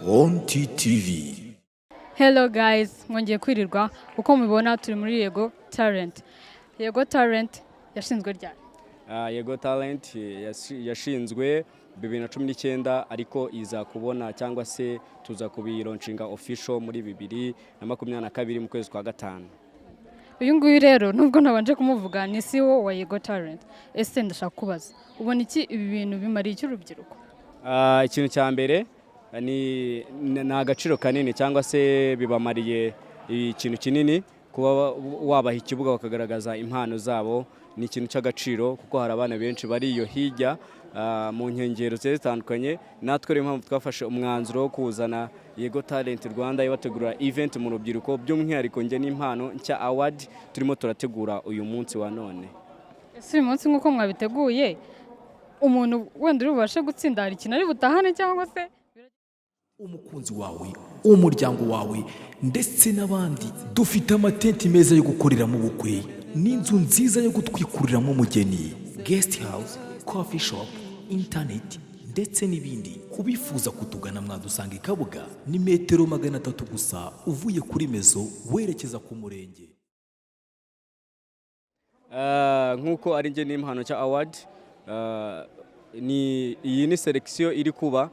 on TTV. Hello guys, mwongeye kwirirwa uko mubibona turi muri Yego Talent. Yego Talent yashinzwe ryari? Yego Talent yashinzwe 2019 ariko iza kubona cyangwa se tuza kubironcinga official muri 2022 mu kwezi kwa gatanu. Uyu nguyu rero nubwo nabanje kumuvuga ni CEO wa Yego Talent. Ese ndashaka kubaza ubona iki ibi bintu bimariye cy'urubyiruko? Ikintu cya mbere ni agaciro kanini cyangwa se bibamariye ikintu kinini kuba wabaha ikibuga bakagaragaza impano zabo, ni ikintu cy'agaciro kuko hari abana benshi bari iyo hirya mu nkengero zitandukanye. Natwe rero impamvu twafashe umwanzuro wo kuzana Yego Talent Rwanda ibategura event mu rubyiruko, by'umwihariko nge n'impano nshya award turimo turategura uyu munsi wa none. Ese uyu munsi nk'uko mwabiteguye umuntu wenda ubashe gutsinda hari ikintu ari butahane cyangwa se umukunzi wawe, umuryango wawe ndetse n'abandi, dufite amatenti meza yo gukoreramo ubukwe n'inzu nziza yo gutwikuriramo umugeni, guest house, coffee shop, internet ndetse n'ibindi. Kubifuza kutugana mwadusanga i Kabuga ni metero 300 gusa uvuye kuri Mezo werekeza ku murenge. Nkuko ari nge n'impano cya award, iyi ni selection iri kuba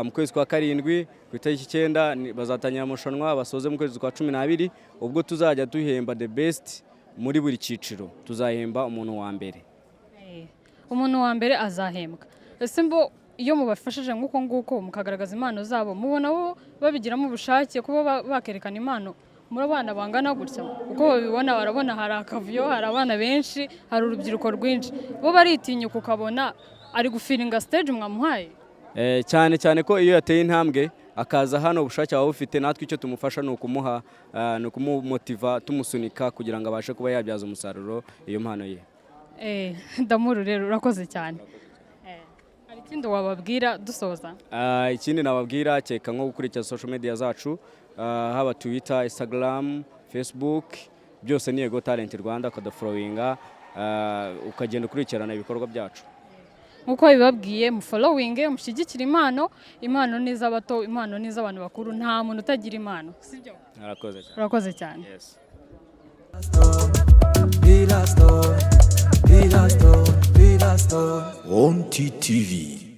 mu kwezi kwa karindwi ku itariki 9 bazatangira amarushanwa basoze mu kwezi kwa 12, ubwo tuzajya duhemba the best muri buri cyiciro. Tuzahemba umuntu wa mbere. Umuntu wa mbere azahembwa. Ese mbo iyo mubafashije nguko nguko mukagaragaza impano zabo mubona bo babigiramo ubushake kuba bakerekana impano muri abana bangana gutya, uko babibona barabona hari akavuyo, hari abana benshi, hari urubyiruko rwinshi, bo baritinyuka ukabona ari gufiringa stage mwamuhaye. Cyane cyane ko iyo yateye intambwe akaza hano ubushake wawe ufite, natwe icyo tumufasha ni ukumuha no kumumotiva, tumusunika kugira ngo abashe kuba yabyaza umusaruro iyo mpano ye. Ndamuru rero urakoze cyane. Hari ikindi wababwira dusoza? Ikindi nababwira cyeka nko gukurikira social media zacu, haba Twitter, Instagram, Facebook, byose ni Yego Talent Rwanda, ukadufollowinga ukagenda ukurikirana ibikorwa byacu. Nkuko bibabwiye mufollowinge, mushyigikira impano ni z'abato, impano ni z'abantu bakuru, nta muntu utagira impano, sibyo? Urakoze cyane. Yes. On TTV.